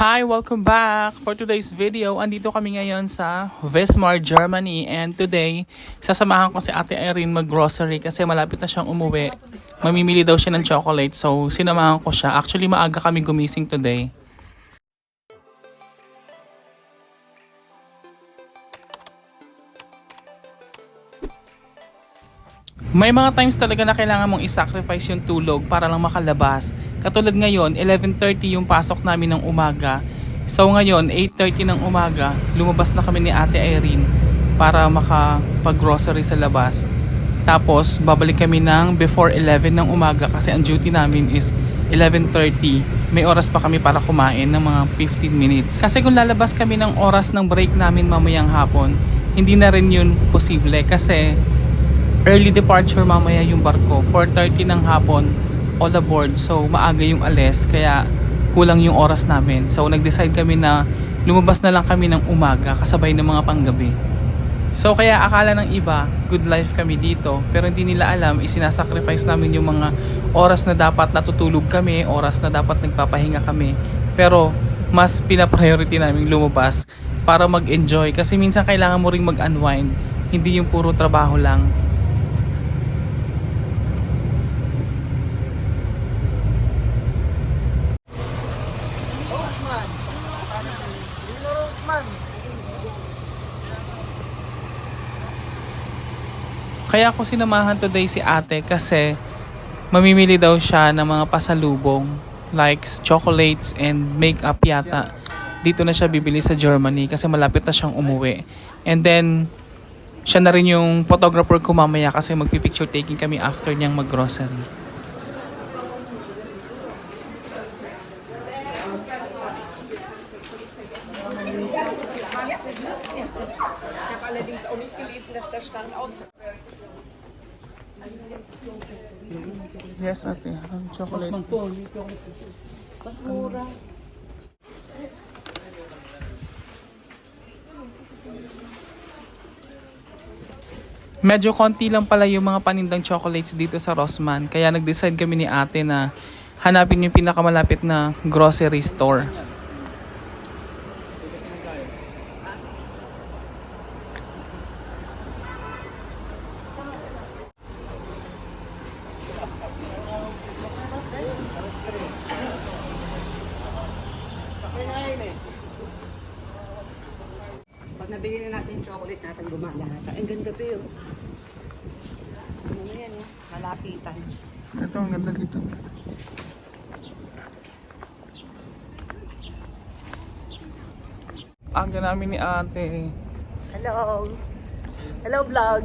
Hi! Welcome back! For today's video, andito kami ngayon sa Wismar, Germany. And today, sasamahan ko si Ate Irene mag-grocery kasi malapit na siyang umuwi. Mamimili daw siya ng chocolate, so sinamahan ko siya. Actually, maaga kami gumising today. May mga times talaga na kailangan mong i-sacrifice yung tulog para lang makalabas. Katulad ngayon, 11:30 yung pasok namin ng umaga. So ngayon, 8:30 ng umaga, lumabas na kami ni Ate Irene para makapag-grocery sa labas. Tapos, babalik kami ng before 11 ng umaga kasi ang duty namin is 11:30. May oras pa kami para kumain ng mga 15 minutes. Kasi kung lalabas kami ng oras ng break namin mamayang hapon, hindi na rin yun posible kasi early departure mamaya yung barko, 4:30 ng hapon, all aboard. So maaga yung alis, kaya kulang yung oras namin. So nag-decide kami na lumabas na lang kami ng umaga kasabay ng mga panggabi. So kaya akala ng iba, good life kami dito, pero hindi nila alam, isinasacrifice namin yung mga oras na dapat natutulog kami, oras na dapat nagpapahinga kami. Pero mas pina-priority namin lumabas para mag-enjoy kasi minsan kailangan mo ring mag-unwind, hindi yung puro trabaho lang. Kaya ako sinamahan today si ate kasi mamimili daw siya ng mga pasalubong like chocolates and makeup yata. Dito na siya bibili sa Germany kasi malapit na siyang umuwi. And then, siya na rin yung photographer ko mamaya kasi magpipicture taking kami after niyang mag-grocery. Ich habe allerdings auch nicht gelesen, dass der Stand aus. Yes, ate. Chocolate. Was mura? Medyo konti lang pala yung mga panindang chocolates dito sa Rossmann. Kaya nag-decide kami ni ate na hanapin yung pinakamalapit na grocery store. Pag nabili na natin yung chocolate natin, gumala na siya. Ang ganda pa yun. Ano na yan, malapitan. Ito, ang ganda dito. Aga namin ni ate. Hello! Hello, vlog!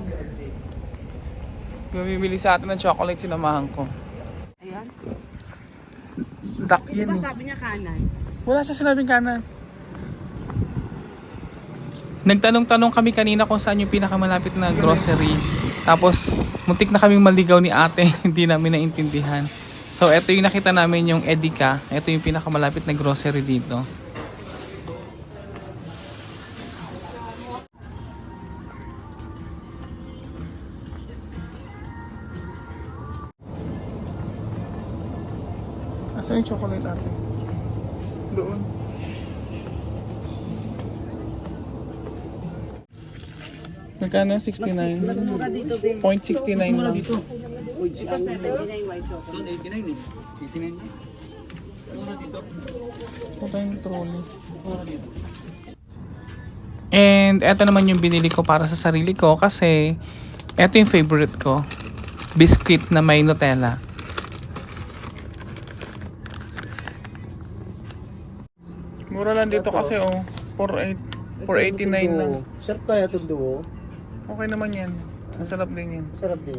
Bumibili sa atin ng chocolate, sinamahan ko. Ayan. Duck Di yun ba eh. sabi niya kanan? Wala siya sinabing kanan. Nagtanong-tanong kami kanina kung saan yung pinakamalapit na grocery. Tapos, muntik na kaming maligaw ni ate. Hindi namin naintindihan. So, eto yung nakita namin yung Edeka. Eto yung pinakamalapit na grocery dito. Asan yung chocolate ate? Doon. Magkano? 69? Mas mura dito, babe. 0.69 lang. Ito 79 white chocolate. Ito yung trolley. And eto naman yung binili ko para sa sarili ko kasi eto yung favorite ko. Biscuit na may Nutella. Mura lang dito kasi 489 lang. Sarap kaya itong duo. Okay naman yan. Masarap din yan. Sarap din.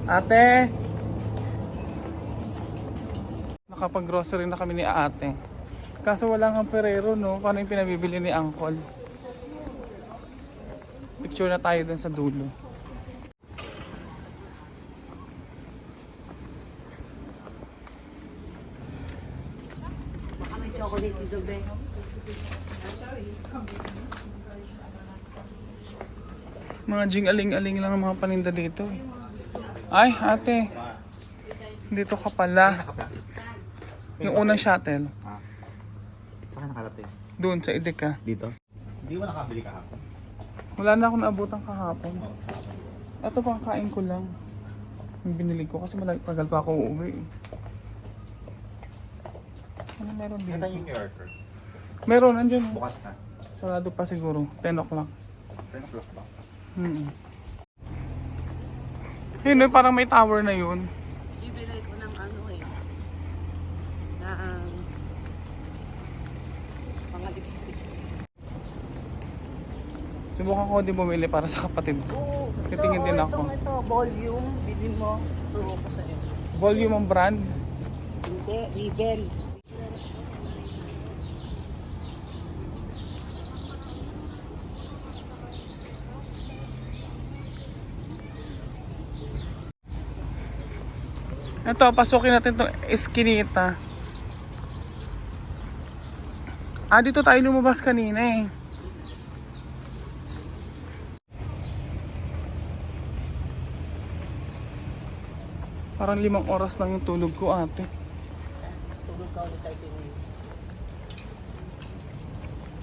Ate! Nakapag-grocery na kami ni ate. Kaso wala nga Ferrero, no? Paano yung pinabibili ni Uncle? Picture na tayo dun sa dulo. Baka may chocolate dito, babe. Mga jing-aling-aling lang ang mga paninda dito. Ay, ate. Dito ka pala. Yung unang shuttle. Ah. Saan ka nakarating? Doon sa Edeka. Dito? Hindi mo nakabili kahapon? Wala na akong naabutan kahapon. Ito pang kain ko lang. Yung binili ko kasi tagal pa ako uuwi. Ano meron dito? Ito yung New Yorker. Meron, andyan. Bukas na. Sarado pa siguro. 10 o'clock. 10 o'clock ba? Yun, parang may tower na yun. Bibili ko ng ano eh. Ng mga lipstick. Subukan ko din bumili para sa kapatid ko. Oo. Titingin din ako. Ito, volume. Bili mo. Turo ko sa'yo. Volume ang brand. Hindi, Rebel. Ito, pasukin natin itong eskinita. Dito tayo lumabas kanina eh. Parang 5 oras lang yung tulog ko, ate. Tulog ka ulit 30 minutes.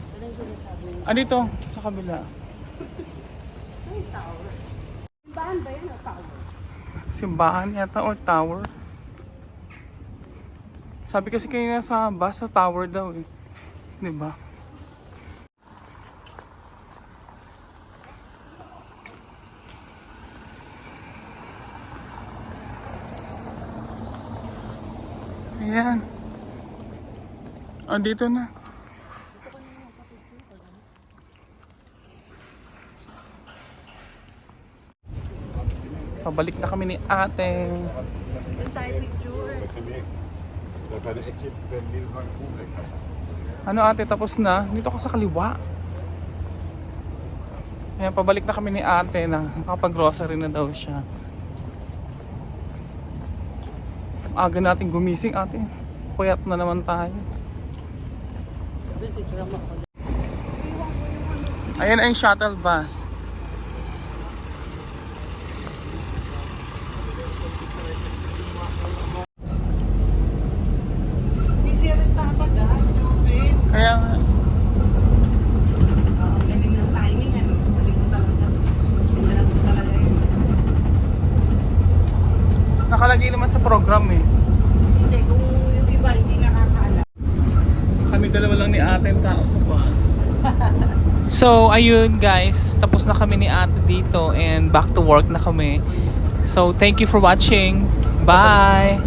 Ano yung sinasabi mo? Dito, sa kabila. Ay, tower. Simbahan ba yun o tower? Simbahan yata or tower. Sabi kasi kanina sa bus, sa tower daw eh. Diba? Ayan. Dito na. Pabalik na kami ni ate. Doon tayo picture. Ano ate, tapos na? Dito ka sa kaliwa. Ayan, pabalik na kami ni ate na nakapag-grocery na daw siya. Aga natin gumising ate. Puyat na naman tayo. Picture mo ako. Ayan ay shuttle bus. Hindi siya rin tatagal, Jopin. Kaya nga, Galing ng timing, ano? Galing ko talaga. Galing ko talaga yun. nakalagay naman sa program eh. Hindi, kung yung iba hindi nakakaalam. Kami dalawa lang ni ate ang tao sa bus. So, ayun guys. Tapos na kami ni ate dito and back to work na kami. So, thank you for watching. Bye!